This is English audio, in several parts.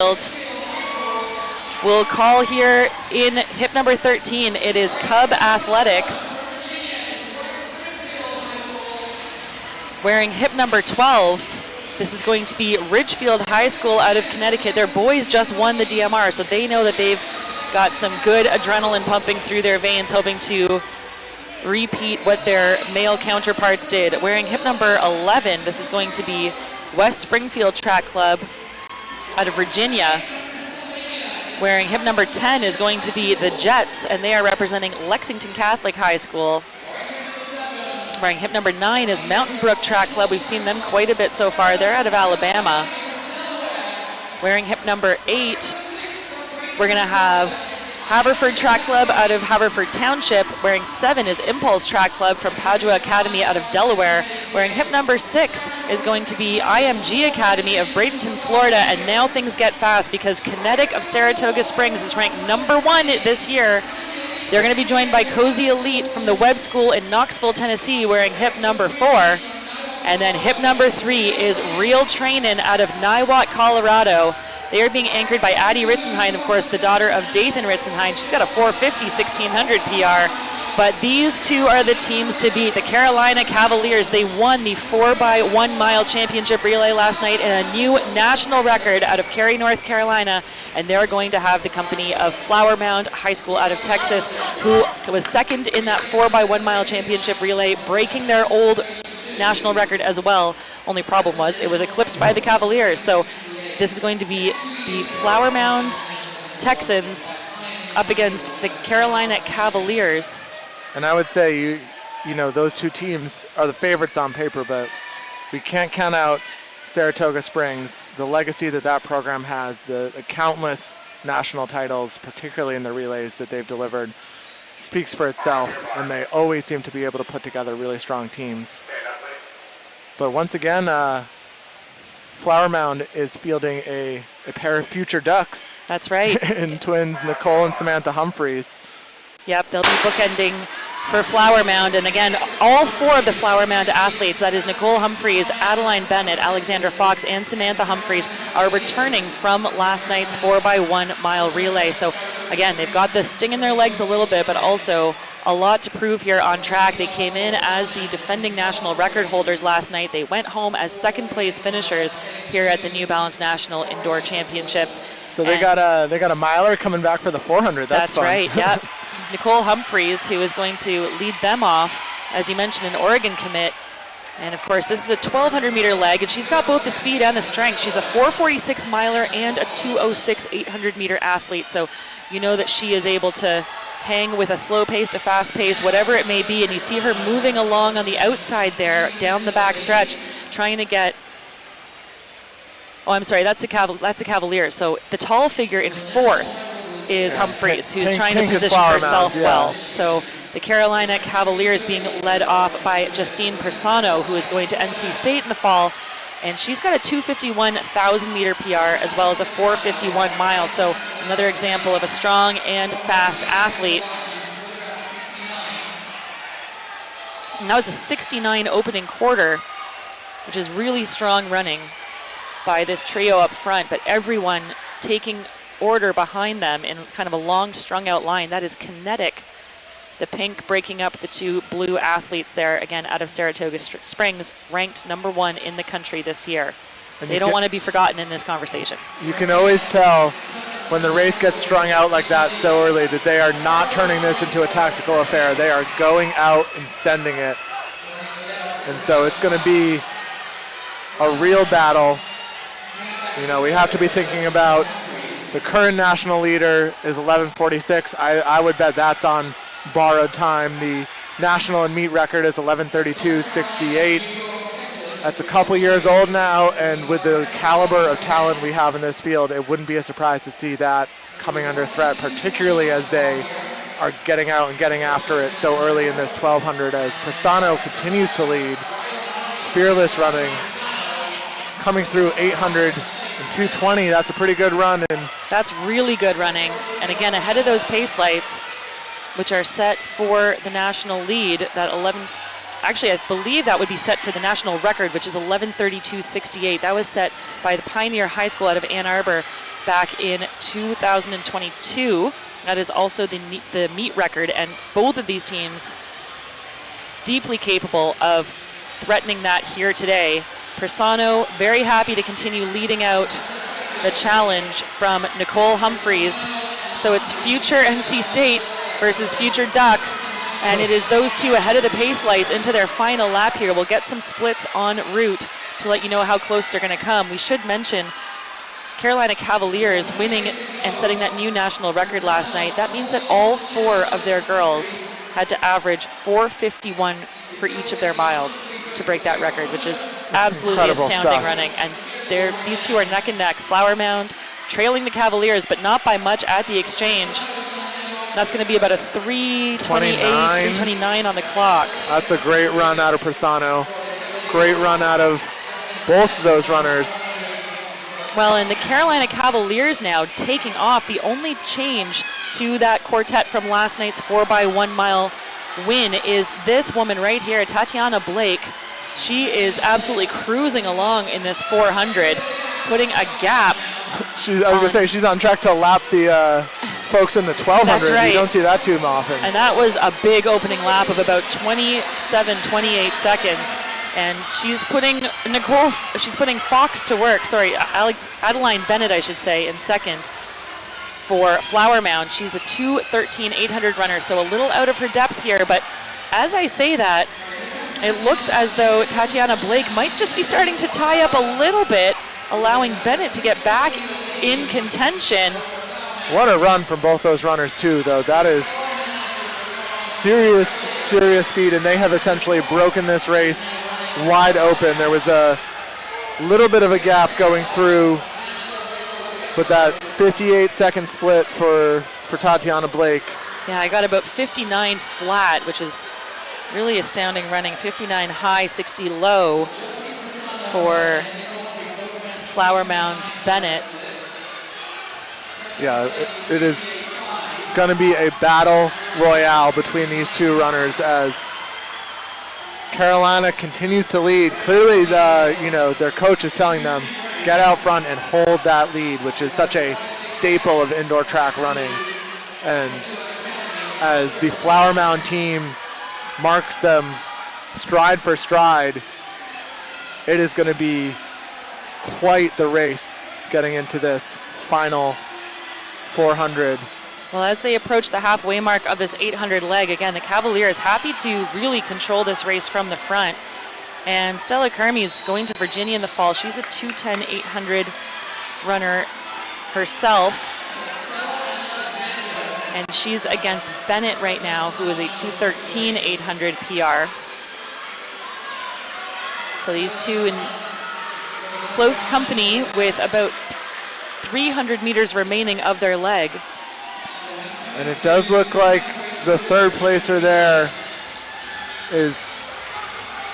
Ridgefield will call here in hip number 13. It is Cub Athletics. Wearing hip number 12, this is going to be Ridgefield High School out of Connecticut. Their boys just won the DMR, so they know that they've got some good adrenaline pumping through their veins, hoping to repeat what their male counterparts did. Wearing hip number 11, this is going to be West Springfield Track Club out of Virginia. Wearing hip number 10 is going to be the Jets, and they are representing Lexington Catholic High School. Wearing hip number 9 is Mountain Brook Track Club. We've seen them quite a bit so far. They're out of Alabama. Wearing hip number 8, we're going to have Haverford Track Club out of Haverford Township. Wearing 7 is Impulse Track Club from Padua Academy out of Delaware. Wearing hip number 6 is going to be IMG Academy of Bradenton, Florida. And now things get fast because Kinetic of Saratoga Springs is ranked number 1 this year. They're going to be joined by Cozy Elite from the Webb School in Knoxville, Tennessee, wearing hip number 4. And then hip number 3 is Real Trainin' out of Niwot, Colorado. They are being anchored by Addie Ritzenhein, of course, the daughter of Dathan Ritzenhein. She's got a 450 1600 PR. But these two are the teams to beat. The Carolina Cavaliers, they won the 4x1 mile championship relay last night in a new national record out of Cary, North Carolina. And they're going to have the company of Flower Mound High School out of Texas, who was second in that 4x1 mile championship relay, breaking their old national record as well. Only problem was it was eclipsed by the Cavaliers. So this is going to be the Flower Mound Texans up against the Carolina Cavaliers. And I would say, you know, those two teams are the favorites on paper, but we can't count out Saratoga Springs, the legacy that that program has, the countless national titles, particularly in the relays that they've delivered, speaks for itself, and they always seem to be able to put together really strong teams. But once again, Flower Mound is fielding a pair of future Ducks. That's right. In twins Nicole and Samantha Humphreys. Yep, they'll be bookending for Flower Mound. And again, all 4 of the Flower Mound athletes, that is Nicole Humphreys, Adeline Bennett, Alexandra Fox, and Samantha Humphreys, are returning from last night's 4x1 mile relay. So again, they've got the sting in their legs a little bit, but also a lot to prove here on track. They came in as the defending national record holders last night. They went home as second place finishers here at the New Balance National Indoor Championships. So they got a miler coming back for the 400. That's fun. Right, yep. Nicole Humphreys, who is going to lead them off, as you mentioned, an Oregon commit. And of course, this is a 1,200 meter leg, and she's got both the speed and the strength. She's a 446 miler and a 206 800 meter athlete. So you know that she is able to hang with a slow pace to fast pace, whatever it may be. And you see her moving along on the outside there, down the back stretch, trying to get, oh, I'm sorry, that's the Cavaliers. So the tall figure in 4th is Humphreys, who's trying to position herself well. So the Carolina Cavaliers being led off by Justine Persano, who is going to NC State in the fall. And she's got a 251,000 meter PR as well as a 451 mile. So another example of a strong and fast athlete. And that was a 69 opening quarter, which is really strong running by this trio up front, but everyone taking order behind them in kind of a long strung out line. That is Kinetic, the pink breaking up the 2 blue athletes there, again out of Saratoga Springs, ranked number 1 in the country this year. And they don't want to be forgotten in this conversation. You can always tell when the race gets strung out like that so early that they are not turning this into a tactical affair. They are going out and sending it. And so it's going to be a real battle. You know, we have to be thinking about the current national leader is 11:46. I would bet that's on borrowed time. The national and meet record is 11:32.68. That's a couple years old now, and with the caliber of talent we have in this field, it wouldn't be a surprise to see that coming under threat, particularly as they are getting out and getting after it so early in this 1200 as Persano continues to lead. Fearless running, coming through 800 and 220. That's a pretty good run. And that's really good running. And again, ahead of those pace lights, which are set for the national lead, that 11, actually I believe that would be set for the national record, which is 11:32.68. That was set by the Pioneer High School out of Ann Arbor. back in 2022. That is also the meet record, and both of these teams deeply capable of threatening that here today. Persano very happy to continue leading out the challenge from Nicole Humphreys. So it's future NC State versus future Duck, and it is those two ahead of the pace lights into their final lap here. We'll get some splits en route to let you know how close they're going to come. We should mention Carolina Cavaliers winning and setting that new national record last night. That means that all 4 of their girls had to average 4:51 for each of their miles to break that record, which is absolutely astounding stuff. Running. And these two are neck and neck. Flower Mound trailing the Cavaliers, but not by much at the exchange. That's going to be about a 3:28, 3:29 on the clock. That's a great run out of Persano. Great run out of both of those runners. Well, and the Carolina Cavaliers now taking off. The only change to that quartet from last night's 4x1 mile win is this woman right here, Tatiana Blake. She is absolutely cruising along in this 400, putting a gap. I was going to say, she's on track to lap the folks in the 1200. That's right. You don't see that too often. And that was a big opening lap of about 27, 28 seconds. And she's putting Fox to work. Sorry, Adeline Bennett, I should say, in second for Flower Mound. She's a 2:13.800 runner, so a little out of her depth here. But as I say that, it looks as though Tatiana Blake might just be starting to tie up a little bit, allowing Bennett to get back in contention. What a run from both those runners, too, though. That is serious speed, and they have essentially broken this race wide open. There was a little bit of a gap going through, but that 58-second split for Tatiana Blake. Yeah, I got about 59 flat, which is really astounding running. 59 high, 60 low for Flower Mound's Bennett. Yeah, it is going to be a battle royale between these two runners as Carolina continues to lead. Clearly, their coach is telling them, get out front and hold that lead, which is such a staple of indoor track running. And as the Flower Mound team marks them stride for stride, it is going to be quite the race getting into this final 400. Well, as they approach the halfway mark of this 800 leg, again, the Cavaliers happy to really control this race from the front. And Stella Kermey is going to Virginia in the fall. She's a 2:10.800 runner herself. And she's against Bennett right now, who is a 2:13.800 PR. So these two in close company with about 300 meters remaining of their leg. And it does look like the third placer there is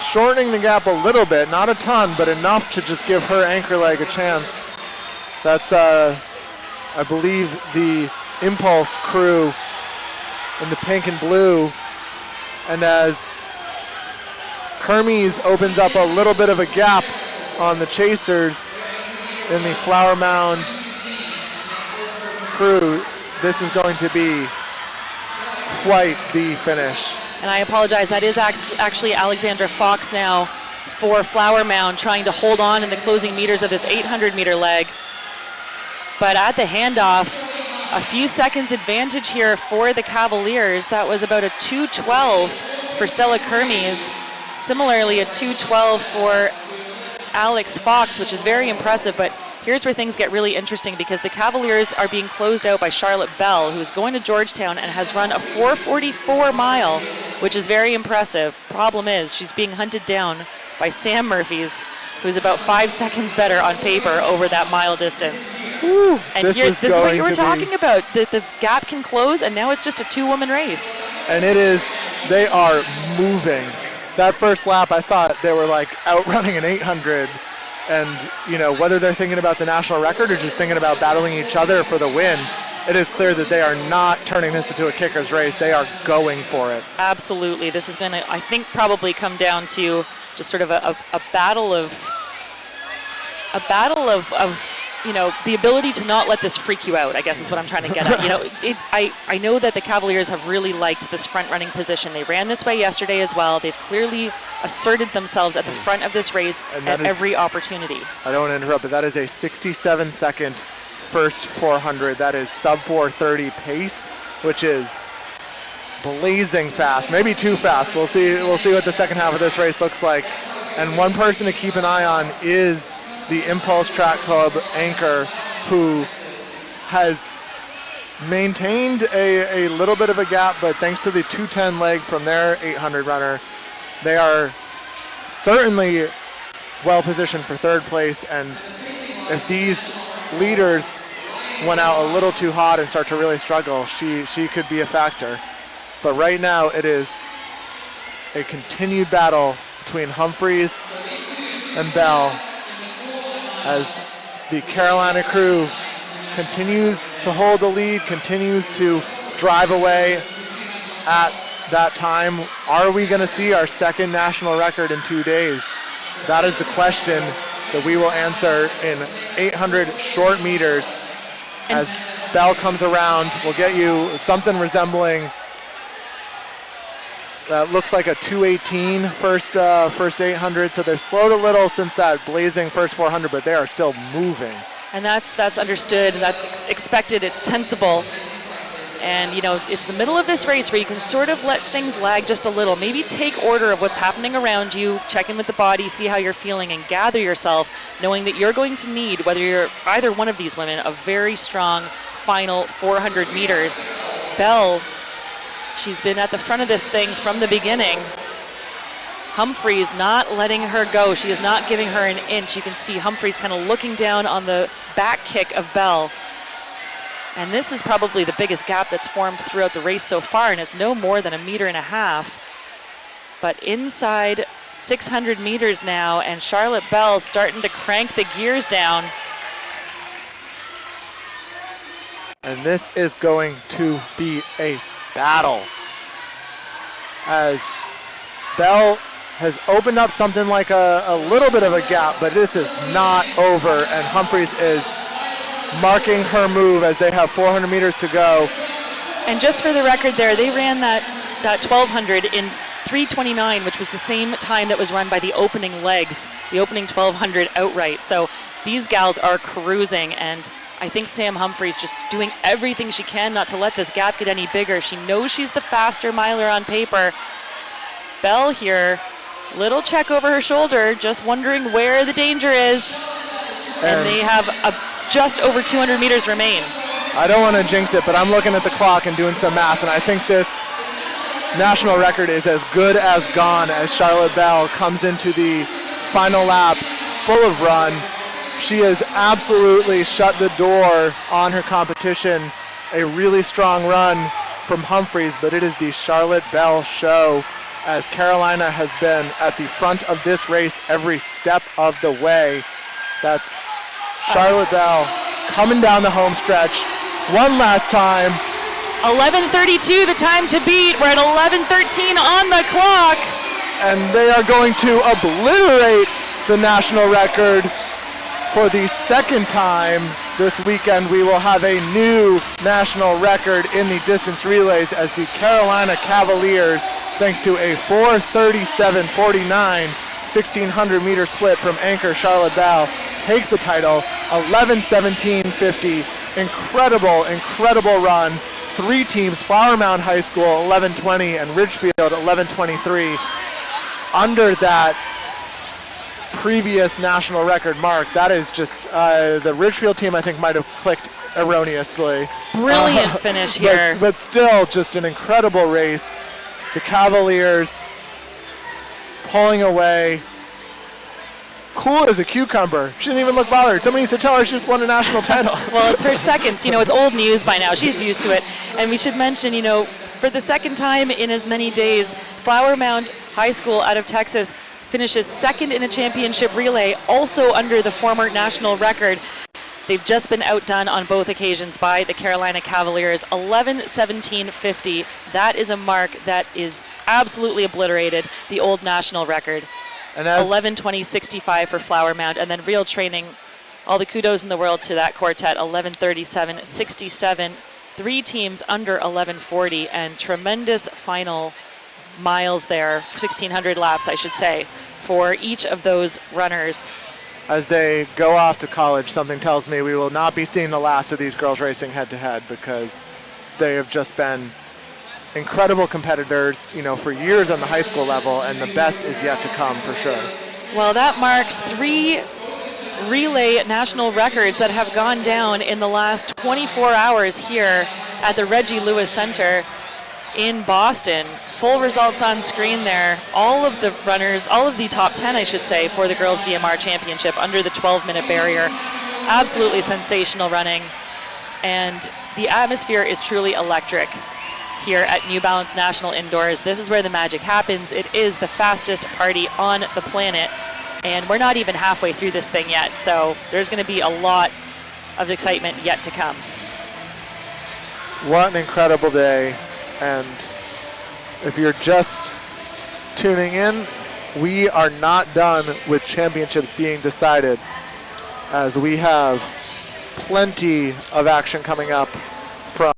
shortening the gap a little bit, not a ton, but enough to just give her anchor leg a chance. That's, I believe, the Impulse crew in the pink and blue. And as Kermes opens up a little bit of a gap on the chasers in the Flower Mound crew, this is going to be quite the finish. And I apologize, that is actually Alexandra Fox now for Flower Mound, trying to hold on in the closing meters of this 800-meter leg. But at the handoff, a few seconds advantage here for the Cavaliers. That was about a 2:12 for Stella Kermes. Similarly, a 2:12 for Alex Fox, which is very impressive. But here's where things get really interesting, because the Cavaliers are being closed out by Charlotte Bell, who is going to Georgetown and has run a 4:44 mile, which is very impressive. Problem is, she's being hunted down by Sam Murphys, who's about 5 seconds better on paper over that mile distance. Ooh, and this is what you were talking about. The gap can close, and now it's just a two-woman race. And they are moving. That first lap, I thought they were like outrunning an 800. And, whether they're thinking about the national record or just thinking about battling each other for the win, it is clear that they are not turning this into a kicker's race. They are going for it. Absolutely. This is going to, I think, probably come down to just sort of a battle of the ability to not let this freak you out, I guess is what I'm trying to get at. I know that the Cavaliers have really liked this front running position. They ran this way yesterday as well. They've clearly asserted themselves at the front of this race at every opportunity. I don't want to interrupt, but that is a 67-second first 400. That is sub 4:30 pace, which is blazing fast, maybe too fast. We'll see what the second half of this race looks like. And one person to keep an eye on is the Impulse Track Club anchor, who has maintained a little bit of a gap, but thanks to the 2:10 leg from their 800 runner, they are certainly well positioned for third place. And if these leaders went out a little too hot and start to really struggle, she could be a factor. But right now it is a continued battle between Humphreys and Bell as the Carolina crew continues to hold the lead, continues to drive away at that time. Are we going to see our second national record in 2 days? That is the question that we will answer in 800 short meters. As Bell comes around, we'll get you something resembling that looks like a 2:18 first 800. So they've slowed a little since that blazing first 400, but they are still moving. And that's understood. That's expected. It's sensible. And it's the middle of this race where you can sort of let things lag just a little. Maybe take order of what's happening around you, check in with the body, see how you're feeling, and gather yourself, knowing that you're going to need, whether you're either one of these women, a very strong final 400 meters. Bell, she's been at the front of this thing from the beginning. Humphreys not letting her go. She is not giving her an inch. You can see Humphreys kind of looking down on the back kick of Bell. And this is probably the biggest gap that's formed throughout the race so far, and it's no more than 1.5 meters. But inside 600 meters now, and Charlotte Bell starting to crank the gears down. And this is going to be a battle, as Bell has opened up something like a little bit of a gap, but this is not over, and Humphreys is marking her move as they have 400 meters to go. And just for the record there, they ran that 1200 in 3:29, which was the same time that was run by the opening legs, the opening 1200 outright. So these gals are cruising, and I think Sam Humphreys just doing everything she can not to let this gap get any bigger. She knows she's the faster miler on paper. Bell here, little check over her shoulder, just wondering where the danger is. And they have just over 200 meters remain. I don't want to jinx it, but I'm looking at the clock and doing some math, and I think this national record is as good as gone as Charlotte Bell comes into the final lap full of run. She has absolutely shut the door on her competition. A really strong run from Humphreys, but it is the Charlotte Bell show, as Carolina has been at the front of this race every step of the way. That's Charlotte Bell coming down the home stretch one last time. 11:32 the time to beat. We're at 11:13 on the clock. And they are going to obliterate the national record for the second time this weekend. We will have a new national record in the distance relays as the Carolina Cavaliers, thanks to a 4:37.49 1600 meter split from anchor Charlotte Bell, take the title. 11:17.50. Incredible run. Three teams, Flower Mound High School 11:20 and Ridgefield 11:23, under that previous national record mark. That is just, the Ridgefield team I think might have clicked erroneously. Brilliant finish here. But still just an incredible race. The Cavaliers pulling away. Cool as a cucumber. She didn't even look bothered. Somebody used to tell her she just won a national title. Well, it's her second. It's old news by now. She's used to it. And we should mention, for the second time in as many days, Flower Mound High School out of Texas finishes second in a championship relay, also under the former national record. They've just been outdone on both occasions by the Carolina Cavaliers. 11:17.50. That is a mark that is absolutely obliterated the old national record. And 11:20.65 for Flower Mound, and then real training all the kudos in the world to that quartet. 11:37.67. 3 teams under 11:40, and tremendous final miles there, 1,600 laps, I should say, for each of those runners. As they go off to college, something tells me we will not be seeing the last of these girls racing head-to-head, because they have just been incredible competitors, you know, for years on the high school level, and the best is yet to come for sure. Well, that marks 3 relay national records that have gone down in the last 24 hours here at the Reggie Lewis Center in Boston. Full results on screen there. All of the runners, all of the top 10, I should say, for the Girls DMR Championship under the 12-minute barrier. Absolutely sensational running. And the atmosphere is truly electric here at New Balance National Indoors. This is where the magic happens. It is the fastest party on the planet. And we're not even halfway through this thing yet. So there's going to be a lot of excitement yet to come. What an incredible day. And if you're just tuning in, we are not done with championships being decided, as we have plenty of action coming up